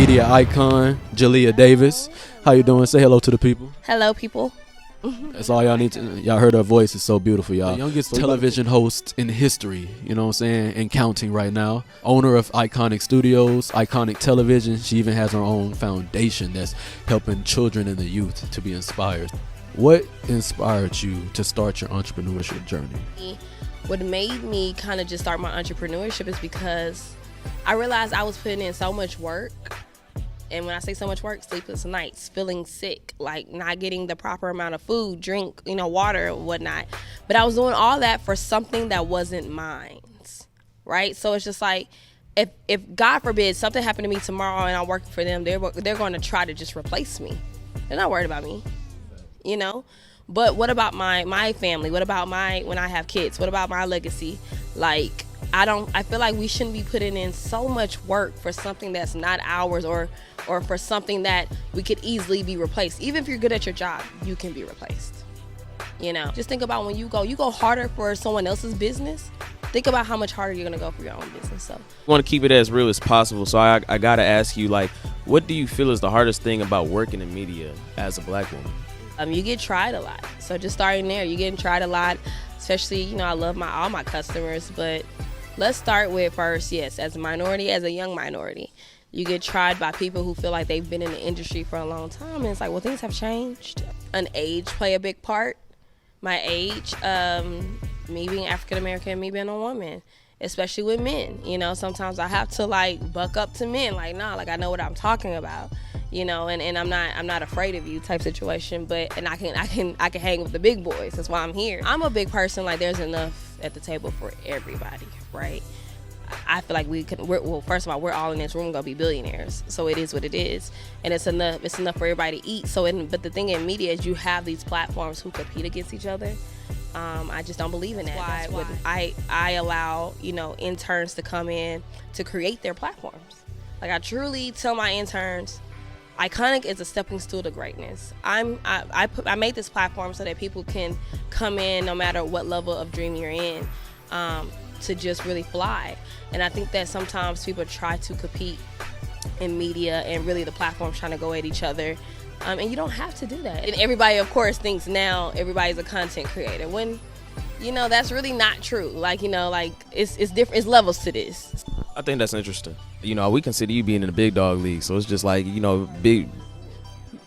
media icon, Jalea Davis. How you doing? Say hello to the people. Hello, people. That's all y'all need to. Y'all heard her voice. It's so beautiful, y'all. The youngest television host in history, you know what I'm saying, and counting right now. Owner of Iconic Studios, Iconic Television. She even has her own foundation that's helping children and the youth to be inspired. What inspired you to start your entrepreneurship journey? What made me kind of just start my entrepreneurship is because I realized I was putting in so much work. And when I say so much work, sleepless nights, feeling sick, like not getting the proper amount of food, drink, water and whatnot. But I was doing all that for something that wasn't mine, right? So it's just like, if God forbid something happened to me tomorrow and I'm working for them, they're going to try to just replace me. They're not worried about me, But what about my family? What about when I have kids? What about my legacy? Like, I feel like we shouldn't be putting in so much work for something that's not ours or for something that we could easily be replaced. Even if you're good at your job, you can be replaced. Just think about when you go harder for someone else's business. Think about how much harder you're going to go for your own business. So, I want to keep it as real as possible. So I got to ask you, what do you feel is the hardest thing about working in media as a Black woman? You get tried a lot. So just starting there, you're getting tried a lot, especially, I love all my customers, but let's start with first, yes, as a young minority, you get tried by people who feel like they've been in the industry for a long time. And it's like, well, things have changed. An age play a big part. My age, me being African-American, me being a woman, especially with men. Sometimes I have to buck up to men. I know what I'm talking about. And I'm not afraid of you type situation, and I can hang with the big boys. That's why I'm here. I'm a big person. There's enough at the table for everybody, right? I feel like first of all, we're all in this room gonna be billionaires, so it is what it is, and it's enough for everybody to eat. But the thing in media is you have these platforms who compete against each other. I just don't believe in that. That's why I allow interns to come in to create their platforms. I truly tell my interns, Iconic is a stepping stool to greatness. I made this platform so that people can come in no matter what level of dream you're in, to just really fly. And I think that sometimes people try to compete in media and really the platform's trying to go at each other. And you don't have to do that. And everybody, of course, thinks now everybody's a content creator when, that's really not true. It's different. It's levels to this. I think that's interesting. We consider you being in the big dog league, so it's just big.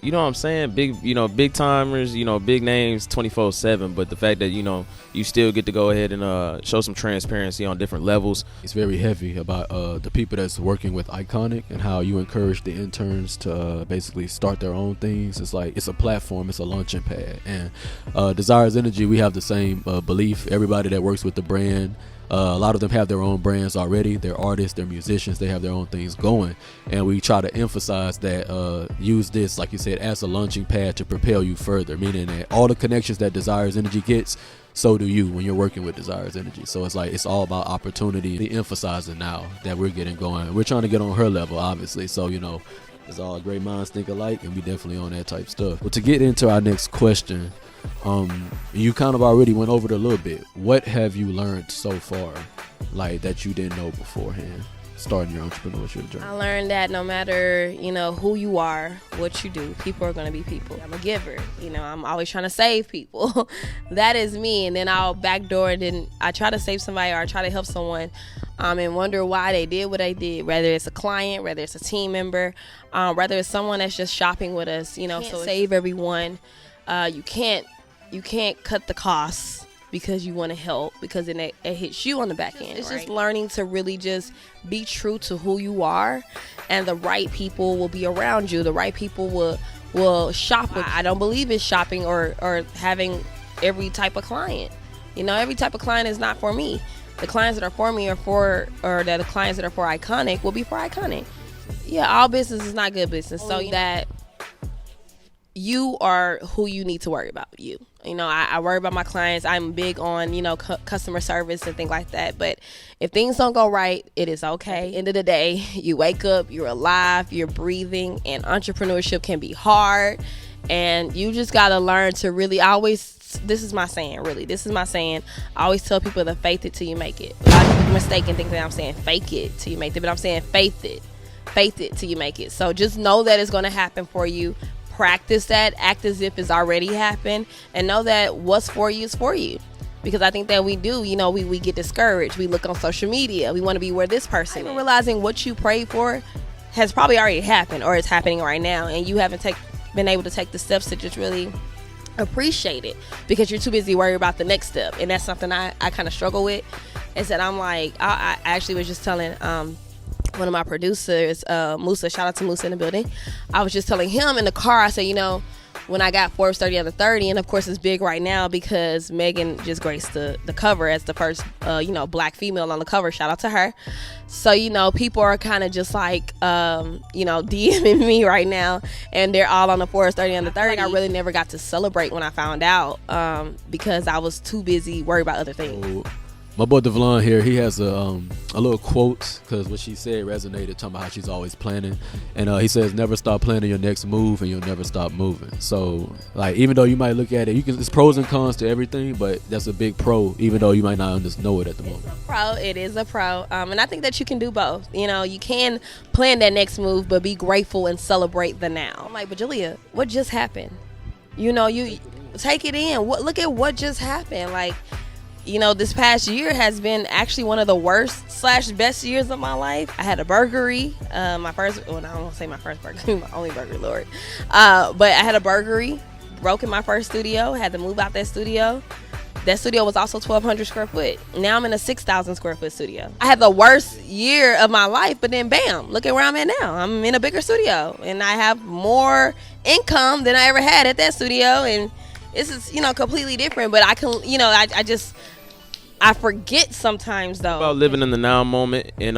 You know what I'm saying? Big timers, big names 24/7, but the fact that, you still get to go ahead and show some transparency on different levels. It's very heavy about the people that's working with Iconic and how you encourage the interns to basically start their own things. It's a platform, it's a launching pad. And Desires Energy, we have the same belief. Everybody that works with the brand, a lot of them have their own brands already. They're artists, they're musicians, they have their own things going. And we try to emphasize that, use this, like you said, as a launching pad to propel you further, meaning that all the connections that Desires Energy gets, so do you when you're working with Desires Energy. So it's all about opportunity. The emphasizing now that we're getting going. We're trying to get on her level, obviously. So, it's all great minds think alike, and we definitely on that type stuff. But to get into our next question, you kind of already went over it a little bit. What have you learned so far, that you didn't know beforehand, starting your entrepreneurship journey? I learned that no matter, who you are, what you do, people are going to be people. I'm a giver. I'm always trying to save people. That is me. And then I'll backdoor and then I try to save somebody or I try to help someone and wonder why they did what they did, whether it's a client, whether it's a team member, whether it's someone that's just shopping with us, so save everyone. You can't cut the costs because you want to help, because then it hits you on the back end. It's just learning to really just be true to who you are, and the right people will be around you. The right people will shop with you. I don't believe in shopping or having every type of client. Every type of client is not for me. The clients that are for me the clients that are for Iconic will be for Iconic. Yeah, all business is not good business. So that you are who you need to worry about. I worry about my clients. I'm big on, customer service and things like that. But if things don't go right, it is okay. At the end of the day, you wake up, you're alive, you're breathing, and entrepreneurship can be hard. And you just got to learn to really this is my saying. I always tell people to faith it till you make it. A lot of people mistake and think that I'm saying fake it till you make it, but I'm saying faith it. faith it till you make it. So just know that it's going to happen for you. Practice that, act as if it's already happened, and know that what's for you is for you. Because I think that we do, you know, we get discouraged. We look on social media. We want to be where this person is. Realizing what you prayed for has probably already happened, or it's happening right now, and you haven't been able to take the steps to just really appreciate it because you're too busy worried about the next step. And that's something I kind of struggle with, is that I'm like, I actually was just telling one of my producers, Musa, shout out to Musa in the building. I was just telling him in the car, I said, you know, when I got Forbes 30 under 30, and of course it's big right now because Megan just graced the cover as the first, black female on the cover. Shout out to her. So, you know, people are kind of just like, DMing me right now, and they're all on the Forbes 30 under 30. I really never got to celebrate when I found out because I was too busy worried about other things. My boy Devlon here, he has a little quote, because what she said resonated, talking about how she's always planning. And he says, never stop planning your next move and you'll never stop moving. So, like, even though you might look at it, it's pros and cons to everything, but that's a big pro, even though you might not just know it at the moment. It is a pro. And I think that you can do both. You know, you can plan that next move, but be grateful and celebrate the now. I'm like, but Julia, what just happened? You know, you take it in. Look at what just happened. Like, you know, this past year has been actually one of the worst / best years of my life. I had a burgery, I don't want to say my first burgery, my only burgery, Lord. But I had a burgery, broke in my first studio, had to move out that studio. That studio was also 1,200 square foot. Now I'm in a 6,000 square foot studio. I had the worst year of my life, but then bam, look at where I'm at now. I'm in a bigger studio, and I have more income than I ever had at that studio, and this is, you know, completely different. But I can, you know, I forget sometimes, though. About living in the now moment and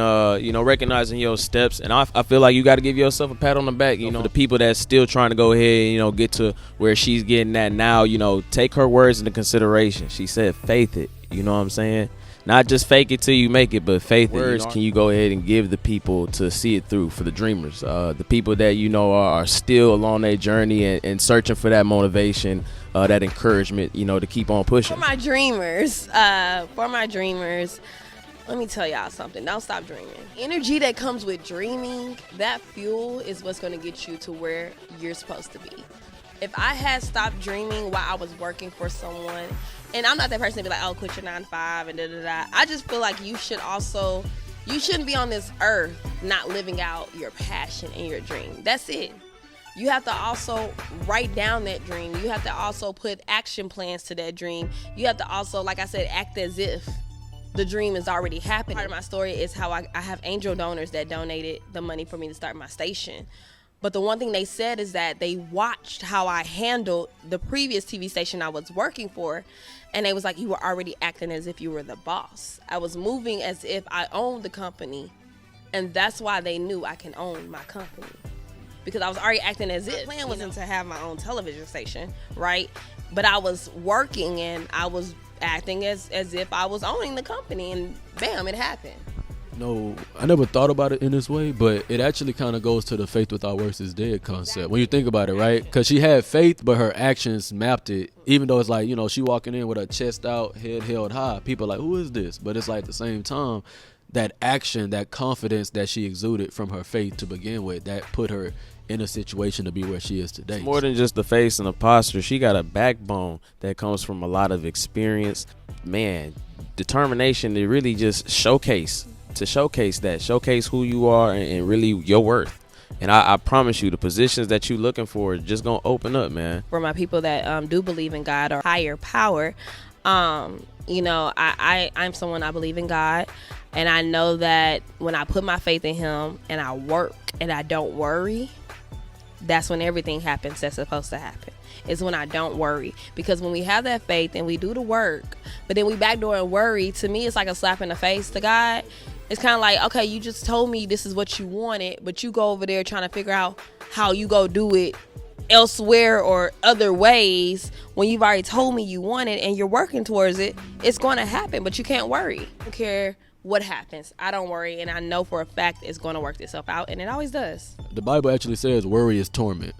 recognizing your steps. And I feel like you got to give yourself a pat on the back. You know, the people that's still trying to go ahead and, get to where she's getting at now, take her words into consideration. She said, faith it. You know what I'm saying? Not just fake it till you make it, but faith it. Words can you go ahead and give the people to see it through, for the dreamers, the people that are still along their journey and searching for that motivation, that encouragement, to keep on pushing. For my dreamers, let me tell y'all something. Don't stop dreaming. Energy that comes with dreaming, that fuel is what's going to get you to where you're supposed to be. If I had stopped dreaming while I was working for someone, and I'm not that person to be like, oh, quit your 9 to 5 and da-da-da. I just feel like you shouldn't be on this earth not living out your passion and your dream. That's it. You have to also write down that dream. You have to also put action plans to that dream. You have to also, like I said, act as if the dream is already happening. Part of my story is how I have angel donors that donated the money for me to start my station. But the one thing they said is that they watched how I handled the previous TV station I was working for, and they was like, you were already acting as if you were the boss. I was moving as if I owned the company, and that's why they knew I can own my company, because I was already acting as if. The plan wasn't to have my own television station, right? But I was working and I was acting as if I was owning the company, and bam, it happened. No, I never thought about it in this way, but it actually kind of goes to the faith without works is dead concept. When you think about it, right? Because she had faith, but her actions mapped it. Even though it's like, she walking in with her chest out, head held high. People are like, who is this? But it's like at the same time, that action, that confidence that she exuded from her faith to begin with, that put her in a situation to be where she is today. It's more than just the face and the posture. She got a backbone that comes from a lot of experience. Man, determination to really just showcase who you are and really your worth. And I promise you, the positions that you're looking for are just gonna open up, man. For my people that do believe in God or higher power, I'm someone, I believe in God, and I know that when I put my faith in Him and I work and I don't worry, that's when everything happens that's supposed to happen. Is when I don't worry. Because when we have that faith and we do the work, but then we backdoor and worry, to me it's like a slap in the face to God. It's kind of like, okay, you just told me this is what you wanted, but you go over there trying to figure out how you go do it elsewhere or other ways when you've already told me you want it and you're working towards it. It's going to happen, but you can't worry. I don't care what happens. I don't worry, and I know for a fact it's going to work itself out, and it always does. The Bible actually says worry is torment.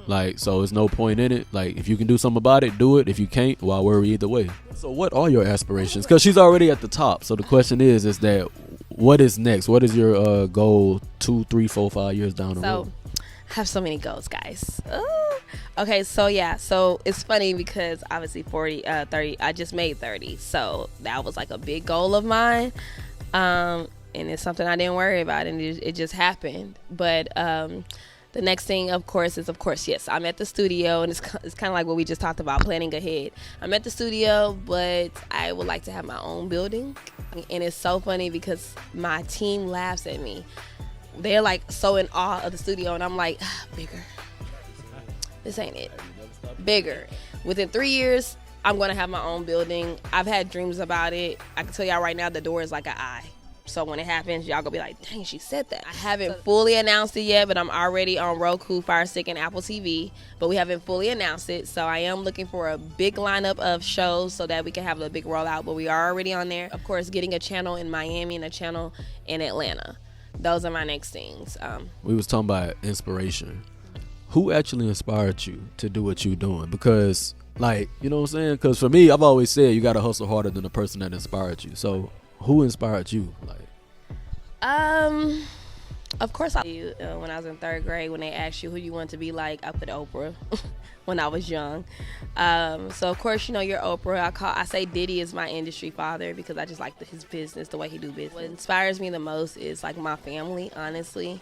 Like, so there's no point in it. Like, if you can do something about it, do it. If you can't, well, worry either way. So what are your aspirations? Because she's already at the top. So the question is that what is next? What is your goal 2, 3, 4, 5 years down the road? I have so many goals, guys. Okay, so yeah, so it's funny because obviously 30, I just made 30, so that was like a big goal of mine, and it's something I didn't worry about, and it just happened. But the next thing, of course, yes, I'm at the studio, and it's kind of like what we just talked about, planning ahead. I'm at the studio, but I would like to have my own building, and it's so funny because my team laughs at me. They're like so in awe of the studio, and I'm like, bigger. This ain't it. Bigger. Within 3 years, I'm going to have my own building. I've had dreams about it. I can tell y'all right now, the door is like an eye. So when it happens, y'all gonna be like, dang, she said that. I haven't fully announced it yet, but I'm already on Roku, Fire Stick, and Apple TV. But we haven't fully announced it. So I am looking for a big lineup of shows so that we can have a big rollout. But we are already on there. Of course, getting a channel in Miami and a channel in Atlanta. Those are my next things. We was talking about inspiration. Who actually inspired you to do what you're doing? Because, like, you know what I'm saying? Because for me, I've always said you got to hustle harder than the person that inspired you. So who inspired you? Like, of course, when I was in 3rd grade, when they asked you who you want to be like, I put Oprah when I was young. So of course, you're Oprah. I say Diddy is my industry father because I just like his business, the way he do business. What inspires me the most is like my family, honestly.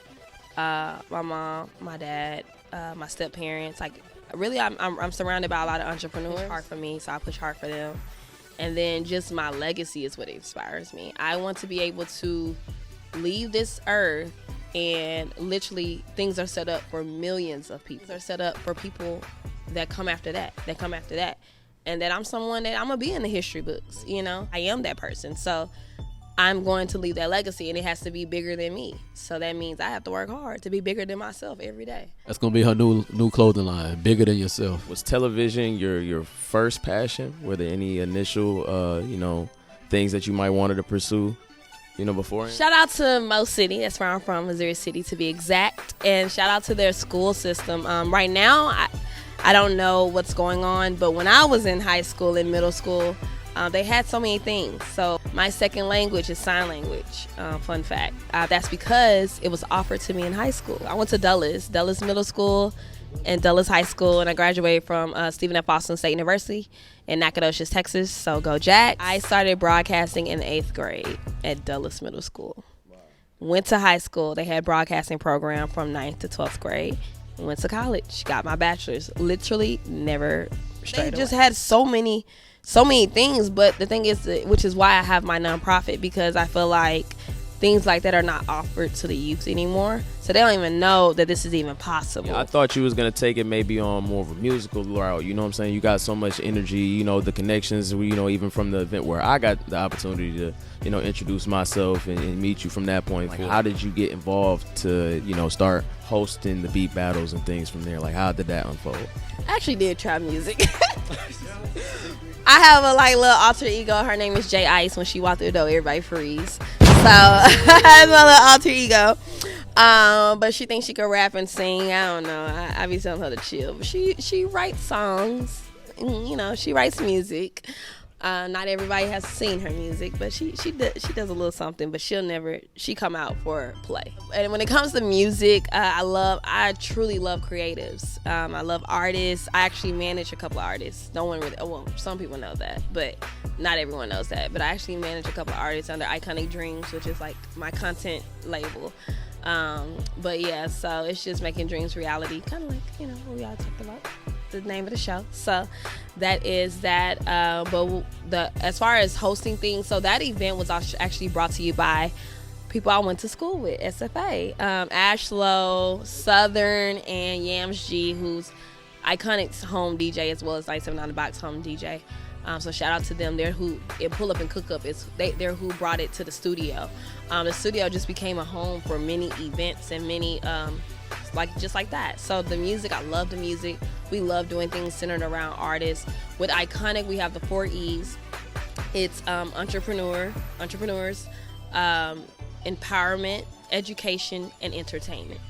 My mom, my dad, my step parents. Like, really, I'm surrounded by a lot of entrepreneurs. It's hard for me, so I push hard for them. And then just my legacy is what inspires me. I want to be able to leave this earth, and literally things are set up for millions of people. Things are set up for people that come after that, and that I'm someone that I'm gonna be in the history books. I am that person. So I'm going to leave that legacy, and it has to be bigger than me. So that means I have to work hard to be bigger than myself every day. That's gonna be her new clothing line, bigger than yourself. Was television your first passion? Were there any initial things that you might wanted to pursue before? Shout out to Mo City. That's where I'm from, Missouri City to be exact. And shout out to their school system. Right now, I don't know what's going on, but when I was in high school and middle school, they had so many things. So my second language is sign language. Fun fact. That's because it was offered to me in high school. I went to Dulles Middle School and Dulles High School, and I graduated from Stephen F. Austin State University in Nacogdoches, Texas. So go Jack. I started broadcasting in 8th grade at Dulles Middle School. Went to high school. They had broadcasting program from 9th to 12th grade. Went to college. Got my bachelor's. Literally never straight away. Just had so many things, but the thing is, which is why I have my nonprofit, because I feel like things like that are not offered to the youth anymore, so they don't even know that this is even possible. Yeah, I thought you was gonna take it maybe on more of a musical route. You know what I'm saying? You got so much energy. The connections. Even from the event where I got the opportunity to introduce myself and meet you from that point. Like, how did you get involved to start hosting the beat battles and things from there? Like, how did that unfold? I actually did try music. I have a little alter ego. Her name is J Ice. When she walked through the door, everybody freeze. So that's my little alter ego. But she thinks she can rap and sing. I don't know. I be telling her to chill. But she writes songs. She writes music. Not everybody has seen her music, but she does a little something. But she come out for play. And when it comes to music, I truly love creatives. I love artists. I actually manage a couple of artists. No one really, some people know that, but not everyone knows that. But I actually manage a couple of artists under Iconic Dreams, which is like my content label. But yeah, so it's just making dreams reality, kind of like what we all talked about, the name of the show. So that is that. But as far as hosting things, so that event was actually brought to you by people I went to school with, SFA, Ashlow, Southern, and Yams G, who's Iconic's home DJ as well as Light 7 on the Box home DJ. So shout out to them. They're who Pull Up and Cook Up. They're who brought it to the studio. The studio just became a home for many events and many just like that. So the music, I love the music. We love doing things centered around artists. With Iconic, we have the 4 E's. It's entrepreneurs, empowerment, education, and entertainment.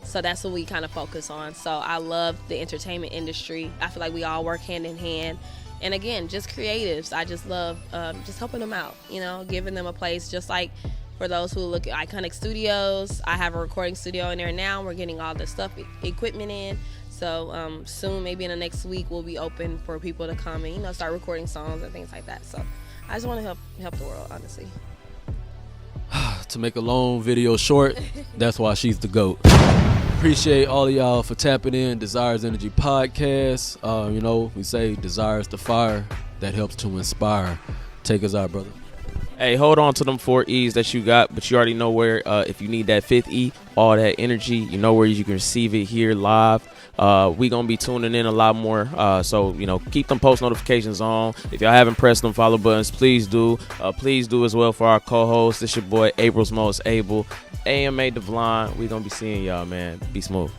So that's what we kind of focus on. So I love the entertainment industry. I feel like we all work hand in hand. And again, just creatives. I just love just helping them out, giving them a place, just like For those who look at Iconic Studios, I have a recording studio in there now. We're getting all the stuff, equipment in. So soon, maybe in the next week, we'll be open for people to come and, you know, start recording songs and things like that. So I just want to help the world, honestly. To make a long video short, that's why she's the GOAT. Appreciate all of y'all for tapping in Desires Energy Podcast. You know, we say desire is the fire that helps to inspire. Take us out, brother. Hey, hold on to them 4 E's that you got, but you already know where, if you need that 5th E, all that energy, you know where you can receive it here live. We going to be tuning in a lot more, so, you know, keep them post notifications on. If y'all haven't pressed them follow buttons, please do. Please do as well for our co-host. This your boy, April's Most Able, AMA Divine. We going to be seeing y'all, man. Be smooth.